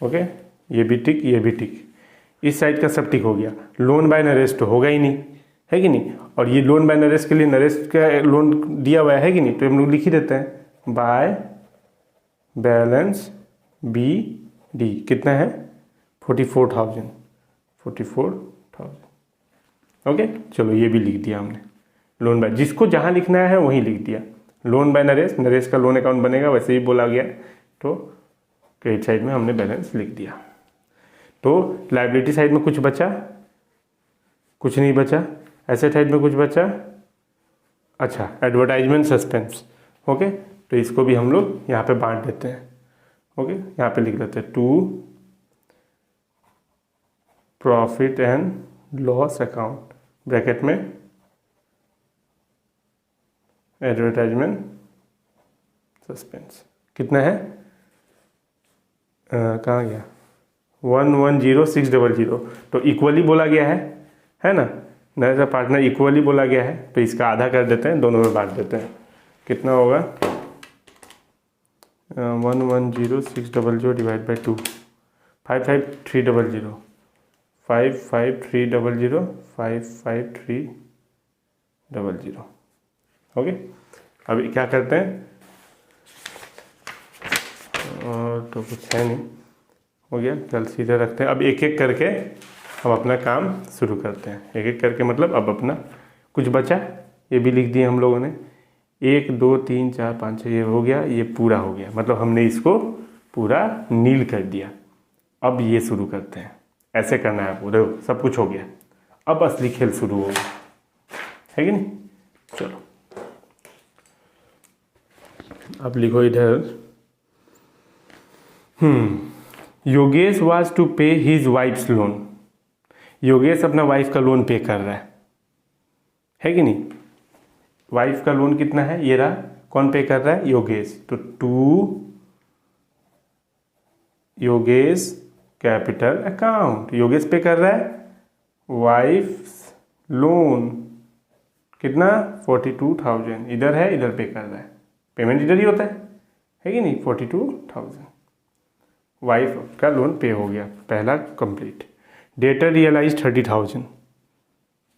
ओके, ये भी टिक, ये भी टिक। इस साइड का सब टिक हो गया। लोन बाय नरेश तो होगा ही नहीं, है कि नहीं। और ये लोन बाय नरेश के लिए नरेश का लोन दिया हुआ है कि नहीं, तो हम लोग लिख ही देते हैं बाय बैलेंस बी डी कितना है 44,000। ओके, चलो ये भी लिख दिया हमने। लोन बाय, जिसको जहाँ लिखना है वहीं लिख दिया। लोन बाय नरेश, नरेश का लोन अकाउंट बनेगा वैसे ही बोला गया, तो क्रेडिट साइड में हमने बैलेंस लिख दिया। तो लायबिलिटी साइड में कुछ बचा, कुछ नहीं बचा। एसेट साइड में कुछ बचा, अच्छा एडवर्टाइजमेंट सस्पेंस। ओके, तो इसको भी हम लोग यहाँ पे बांट देते हैं। ओके, यहाँ पे लिख लेते हैं to profit and loss account bracket में एडवर्टाइजमेंट सस्पेंस। कितना है, कहाँ गया, 110,600, तो इक्वली बोला गया है ना, नया पार्टनर इक्वली बोला गया है, तो इसका आधा कर देते हैं, दोनों में बांट देते हैं। कितना होगा 110,600 डिवाइड बाई 2, 55,300, 55,300, 55,300। ओके, अभी क्या करते हैं, और तो कुछ है नहीं, हो गया, कल सीधे रखते हैं। अब एक एक करके हम अपना काम शुरू करते हैं, एक एक करके मतलब अब अपना कुछ बचा, ये भी लिख दिए हम लोगों ने, 1 2 3 4 5 6, ये हो गया, ये पूरा हो गया, मतलब हमने इसको पूरा नील कर दिया। अब ये शुरू करते हैं, ऐसे करना है आपको, देखो सब कुछ हो गया, अब असली खेल शुरू होगा, है कि नहीं। चलो अब लिखो इधर, योगेश वाज टू पे हिज वाइफ्स लोन। योगेश अपना वाइफ का लोन पे कर रहा है कि नहीं। वाइफ का लोन कितना है, ये रहा, कौन पे कर रहा है, योगेश। तो to Yogesh capital account, Yogesh पे कर रहा है वाइफ लोन, कितना 42,000, इधर है, इधर पे कर रहा है, पेमेंट इधर ही होता है कि नहीं। 42,000 वाइफ का लोन पे हो गया, पहला कंप्लीट। डेटर रियलाइज 30,000,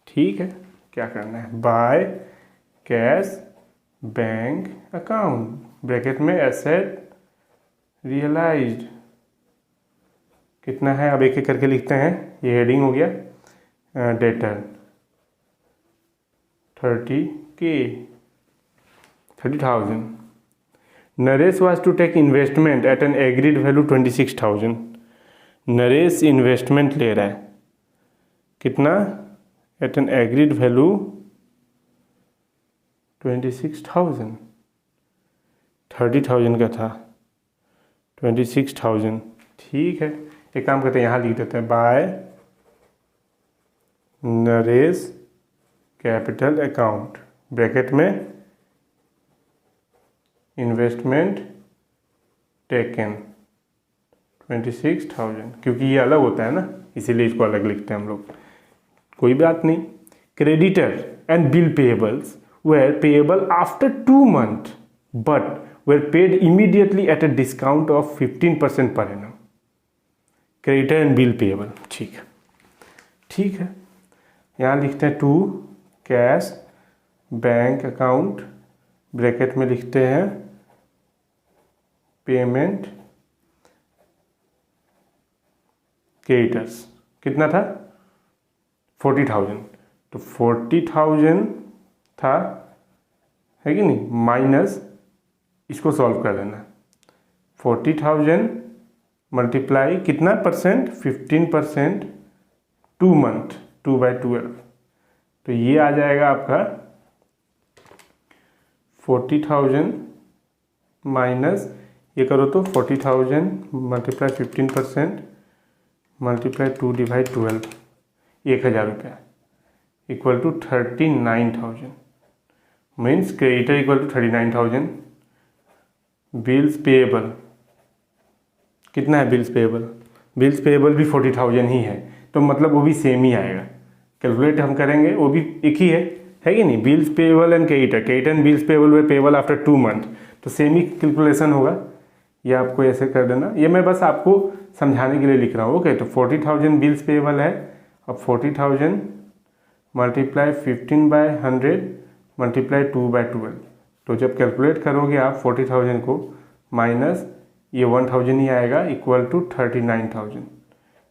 ठीक है, क्या करना है, by cash bank account bracket में एसेट रियलाइज्ड, कितना है, अब एक एक करके लिखते हैं, ये हेडिंग हो गया, debtor 30,000। Naresh was to take investment at an agreed value 26,000। Naresh investment ले रहा है, कितना, एट एन एग्रीड वैल्यू 26,000, 30,000 का था, 26,000, ठीक है। एक काम करते हैं, यहाँ लिख देते हैं, by Naresh capital account bracket में इन्वेस्टमेंट टेकन 26,000, क्योंकि ये अलग होता है ना, इसीलिए इसको अलग लिखते हैं हम लोग, कोई बात नहीं। Creditor and bill payables were payable after 2 months but were paid immediately at a discount of 15% per annum. Creditor and bill payable, ठीक है, ठीक है। यहाँ लिखते हैं to cash bank account bracket में लिखते हैं पेमेंट क्रेडिटर्स, कितना था 40,000, तो 40,000 था, है कि नहीं, माइनस इसको सॉल्व कर लेना, 40,000 मल्टीप्लाई कितना परसेंट, 15%, 2 month, 2/12, तो ये आ जाएगा आपका 40,000 माइनस, ये करो तो 40,000 मल्टीप्लाई 15% मल्टीप्लाई 2/12, 1,000 रुपया equal to 39,000, means creditor equal to 39,000। Bills payable कितना है, बिल्स पेएबल, बिल्स पेएबल भी 40,000 ही है, तो मतलब वो भी सेम ही आएगा, कैलकुलेट हम करेंगे वो भी एक ही है कि नहीं। Bills payable and creditor, creditor and bills payable way payable after 2 months, तो सेम ही कैलकुलेशन होगा, ये आपको ऐसे कर देना, ये मैं बस आपको समझाने के लिए लिख रहा हूँ। ओके, तो 40,000 बिल्स पेएबल है, अब 40,000 मल्टीप्लाई 15/100 मल्टीप्लाई 2/12, तो जब कैलकुलेट करोगे आप 40,000 को माइनस ये 1,000 ही आएगा इक्वल टू 39,000,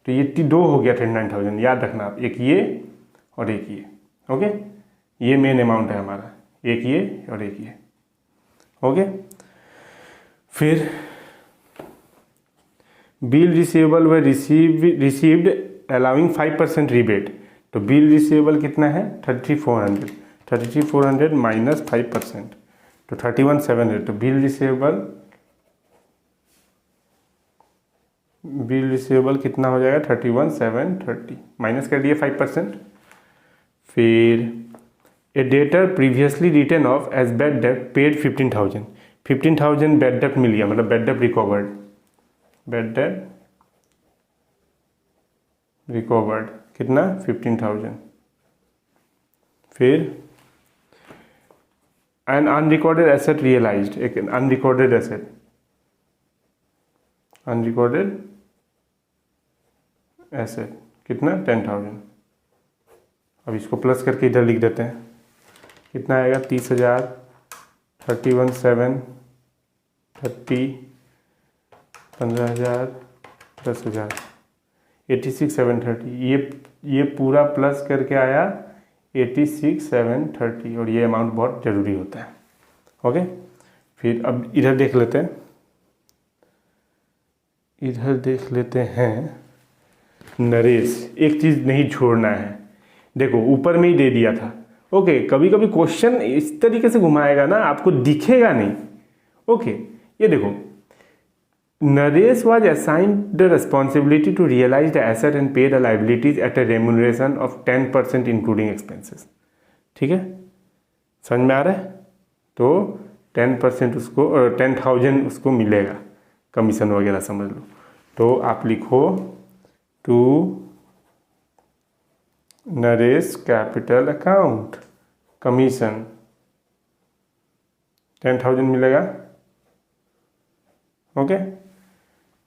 तो ये 2 हो गया 39,000, याद रखना आप, एक ये और एक ये। ओके, ये मेन अमाउंट है हमारा, एक ये और एक ये। ओके, फिर बिल रिसीवेबल व रिसीव्ड अलाउिंग 5% रिबेट, तो बिल रिसीवेबल कितना है 33,400 माइनस 5%, तो 31,700, तो बिल रिसीवेबल बिल रिसीवेबल कितना हो जाएगा 31,730 माइनस कर दिए 5%। फिर a debtor previously written off as bad debt paid 15,000 bad debt मिल गया, मतलब bad debt recovered, bad debt recovered कितना 15,000। फिर एन अनरिकॉर्डेड एसेट रियलाइज्ड, एक अनरिकॉर्डेड एसेट, अनरिकॉर्डेड एसेट कितना 10,000। अब इसको प्लस करके इधर लिख देते हैं, कितना आएगा 30,000, 31,730, 15,000, 10,000, 86,730। ये पूरा प्लस करके आया 86,730, और ये अमाउंट बहुत ज़रूरी होता है। ओके, फिर अब इधर देख लेते हैं, नरेश, एक चीज़ नहीं छोड़ना है। देखो ऊपर में ही दे दिया था। ओके, कभी कभी क्वेश्चन इस तरीके से घुमाएगा ना, आपको दिखेगा नहीं। ओके, ये देखो, Naresh was assigned the responsibility to realize the asset and pay the liabilities at a remuneration of 10% including expenses। ठीक है, समझ में आ रहा है? तो 10% उसको 10,000 उसको मिलेगा, कमीशन वगैरह समझ लो। तो आप लिखो to Naresh capital account commission 10,000 मिलेगा। ओके,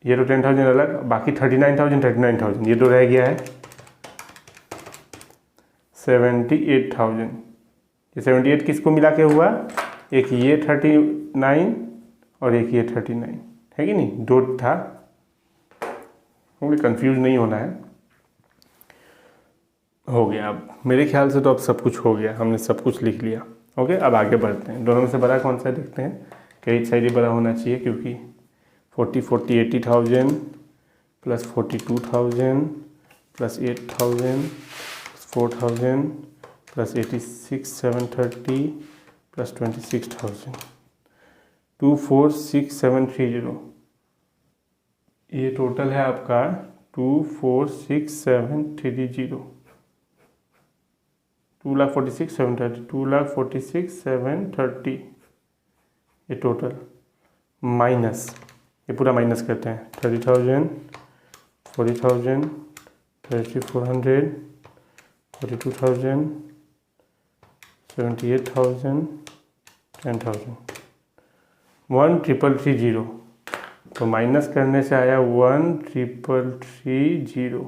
ये तो 10,000 अलग, बाकी 39,000 ये तो रह गया है 78,000। ये 78 किसको मिला के हुआ, एक ये 39 और एक ये 39 है कि नहीं, दो था, कंफ्यूज नहीं होना है। हो गया, अब मेरे ख्याल से तो अब सब कुछ हो गया, हमने सब कुछ लिख लिया। ओके, अब आगे बढ़ते हैं। दोनों में से बड़ा कौन सा देखते हैं, क्रेडिट साइड ही बड़ा होना चाहिए, क्योंकि 80,000 प्लस 42,000 प्लस 8,000 4,000 प्लस 86,730 प्लस 26,000 24,6,730। ये टोटल है आपका 24,6,730, 2,46,730, 2,46,730 ये टोटल, माइनस, ये पूरा माइनस करते हैं 30,000, 40,000, 3,400, 42,000, 78,000, 10,000, 1,330। तो माइनस करने से आया 1,330।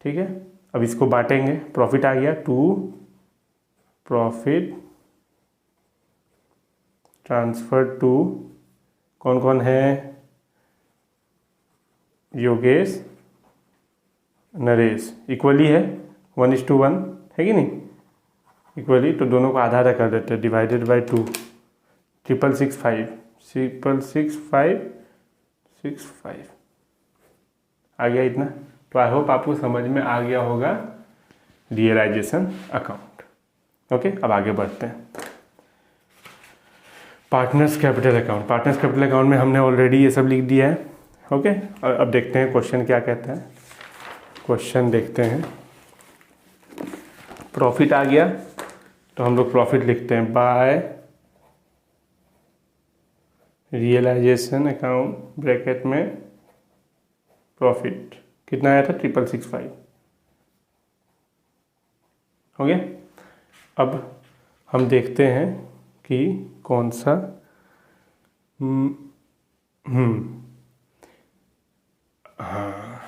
ठीक है, अब इसको बांटेंगे, प्रॉफिट आ गया टू प्रॉफिट ट्रांसफर टू कौन कौन है, योगेश, नरेश, इक्वली है 1:1 है कि नहीं, इक्वली, तो दोनों को आधा आधा कर देते हैं, डिवाइडेड बाय 2, 6,665 आ गया इतना। तो आई होप आपको समझ में आ गया होगा रियलाइजेशन अकाउंट। ओके, अब आगे बढ़ते हैं। Partners capital account, partners capital account में हमने ऑलरेडी ये सब लिख दिया है। ओके, और अब देखते हैं क्वेश्चन क्या कहता है। क्वेश्चन देखते हैं, प्रॉफिट आ गया तो हम लोग प्रॉफिट लिखते हैं बाय रियलाइजेशन अकाउंट, ब्रैकेट में प्रॉफिट कितना आया था 6,665। हो गया, अब हम देखते हैं कि कौन सा हाँ,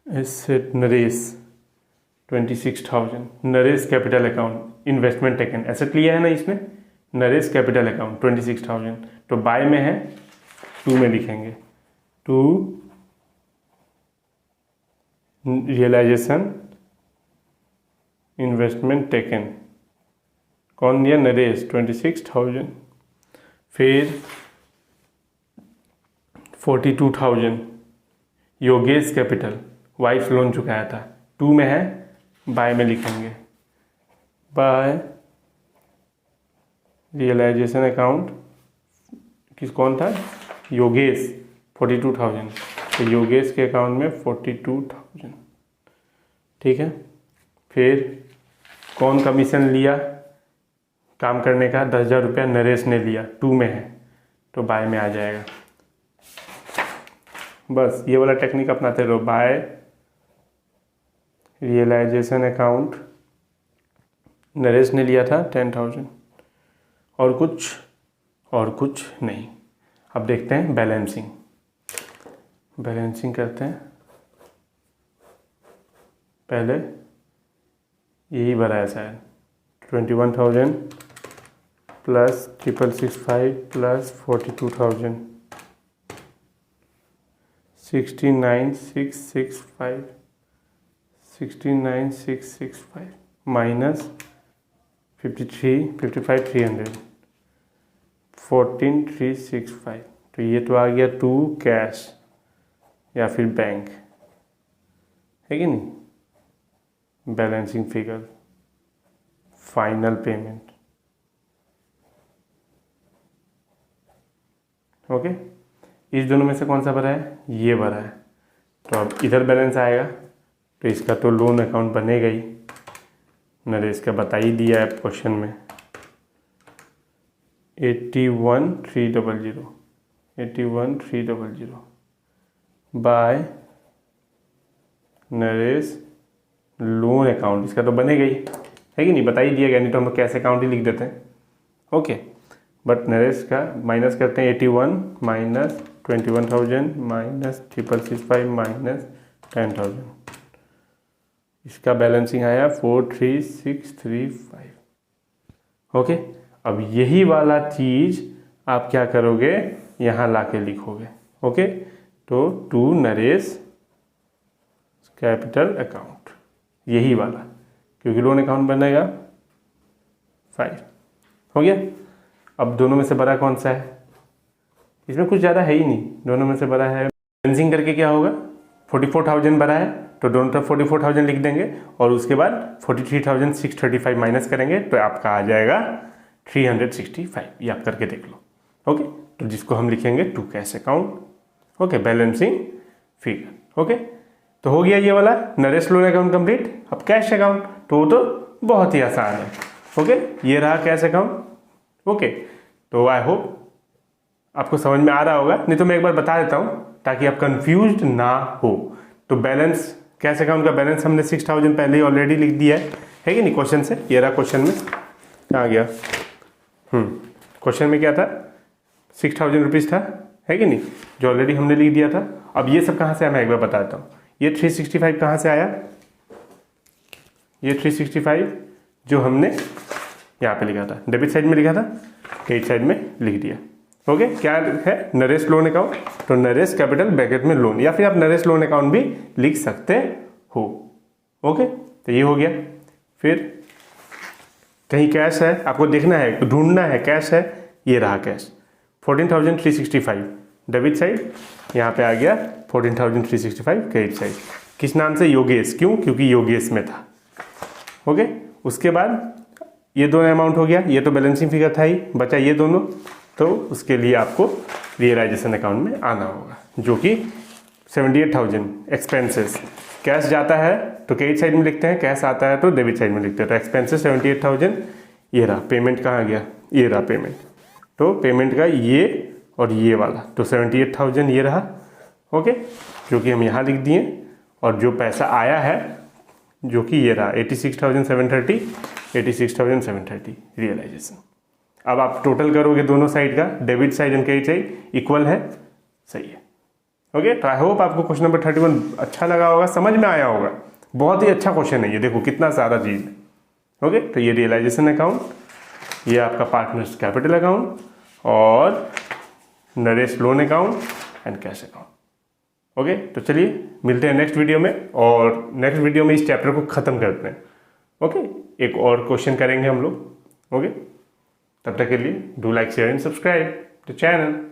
asset Naresh 26,000, Naresh capital account investment taken, asset लिया है ना इसने, नरेश कैपिटल अकाउंट 26,000, तो बाय में है 2 में लिखेंगे, 2 रियलाइजेशन इन्वेस्टमेंट टेकन, कौन दिया, नरेश 26,000। फिर 42,000 योगेश कैपिटल, वाइफ लोन चुकाया था, 2 में है, बाय में लिखेंगे, बाय रियलाइजेशन अकाउंट कौन था, योगेश 42,000, तो योगेश के अकाउंट में 42,000, ठीक है। फिर कौन कमीशन लिया काम करने का, 10,000 रुपया नरेश ने लिया, 2 में है तो बाय में आ जाएगा। बस ये वाला टेक्निक अपनाते रहो, बाय रियलाइजेशन अकाउंट नरेश ने लिया था 10,000, और कुछ नहीं। अब देखते हैं बैलेंसिंग करते हैं। पहले यही भरा है शायद, 21,000 प्लस 665 प्लस 42,000, 69,665 माइनस 55,300, 14,365। तो ये तो आ गया टू कैश या फिर बैंक, है कि नहीं। Balancing figure, final payment, okay. इस दोनों में से कौन सा भरा है, ये भरा है, तो अब इधर बैलेंस आएगा, तो इसका तो लोन अकाउंट बनेगा ही, नरेश का बता ही दिया है क्वेश्चन में। 81,300 बाय नरेश लोन अकाउंट, इसका तो बनेगा ही, है कि नहीं, बता ही दिया गया, नहीं तो हम कैश अकाउंट ही लिख देते हैं, ओके। बट नरेश का माइनस करते हैं, 81 माइनस 21,000 माइनस 665 माइनस 10,000, इसका बैलेंसिंग आया 43,635, ओके। अब यही वाला चीज़ आप क्या करोगे, यहाँ ला के लिखोगे, ओके। तो टू नरेश कैपिटल अकाउंट, यही वाला, क्योंकि लोन अकाउंट बनेगा 5, हो गया। अब दोनों में से बड़ा कौन सा है, इसमें कुछ ज़्यादा है ही नहीं, दोनों में से बड़ा है। बैलेंसिंग करके क्या होगा, 44,000 बड़ा है तो दोनों तरफ 44,000 लिख देंगे, और उसके बाद 43,635 माइनस करेंगे, तो आपका आ जाएगा 365। ये आप करके देख लो, ओके। तो जिसको हम लिखेंगे to cash account, okay, balancing figure, okay. तो हो गया ये वाला नरेश लोन अकाउंट कंप्लीट। अब कैश अकाउंट, तो वो तो बहुत ही आसान है, ओके। ये रहा कैश अकाउंट, ओके। तो आई होप आपको समझ में आ रहा होगा, नहीं तो मैं एक बार बता देता हूँ ताकि आप कंफ्यूज्ड ना हो। तो बैलेंस, कैश अकाउंट का बैलेंस हमने 6,000 पहले ही ऑलरेडी लिख दिया है कि नहीं, क्वेश्चन से। ये रहा क्वेश्चन में, कहाँ गया, क्वेश्चन में क्या था, 6,000 रुपीज़ था, है कि नहीं, जो ऑलरेडी हमने लिख दिया था। अब ये सब कहाँ से आया, मैं एक बार बता देता हूँ। ये 365 कहाँ से आया, ये 365 जो हमने यहाँ पे लिखा था, डेबिट साइड में लिखा था, क्रेडिट साइड में लिख दिया, ओके। क्या है, नरेश लोन अकाउंट, तो नरेश कैपिटल ब्रैकेट में लोन, या फिर आप नरेश लोन अकाउंट भी लिख सकते हो, ओके। तो ये हो गया। फिर कहीं कैश है, आपको देखना है, ढूंढना है, कैश है, ये रहा कैश 14,365 डेबिट साइड, यहाँ पे आ गया 14,365 क्रेडिट साइड। किस नाम से, योगेश, क्यों, क्योंकि योगेश में था, ओके। उसके बाद ये दोनों अमाउंट हो गया, ये तो बैलेंसिंग फिगर था ही, बचा ये दोनों, तो उसके लिए आपको रियलाइजेशन अकाउंट में आना होगा, जो कि 78,000 एक्सपेंसेस। कैश जाता है तो क्रेडिट साइड में लिखते हैं, कैश आता है तो डेबिट साइड में लिखते हैं। तो एक्सपेंसेस 78,000, ये रहा। पेमेंट कहाँ गया, ये रहा पेमेंट, तो पेमेंट का ये और ये वाला, तो 78,000 ये रहा, ओके, जो कि हम यहाँ लिख दिए। और जो पैसा आया है, जो कि ये रहा 86,730 रियलाइजेशन। अब आप टोटल करोगे दोनों साइड का, debit side and credit side equal है, सही है, ओके। तो आई होप आपको क्वेश्चन नंबर 31 अच्छा लगा होगा, समझ में आया होगा। बहुत ही अच्छा क्वेश्चन है ये, देखो कितना सारा चीज़ है, ओके। तो ये रियलाइजेशन अकाउंट, ये आपका पार्टनर्स कैपिटल अकाउंट, और Naresh loan account and cash account, okay. तो चलिए मिलते हैं नेक्स्ट वीडियो में, और नेक्स्ट वीडियो में इस चैप्टर को ख़त्म करते हैं, ओके। एक और क्वेश्चन करेंगे हम लोग, ओके। तब तक के लिए do like, share and subscribe the channel.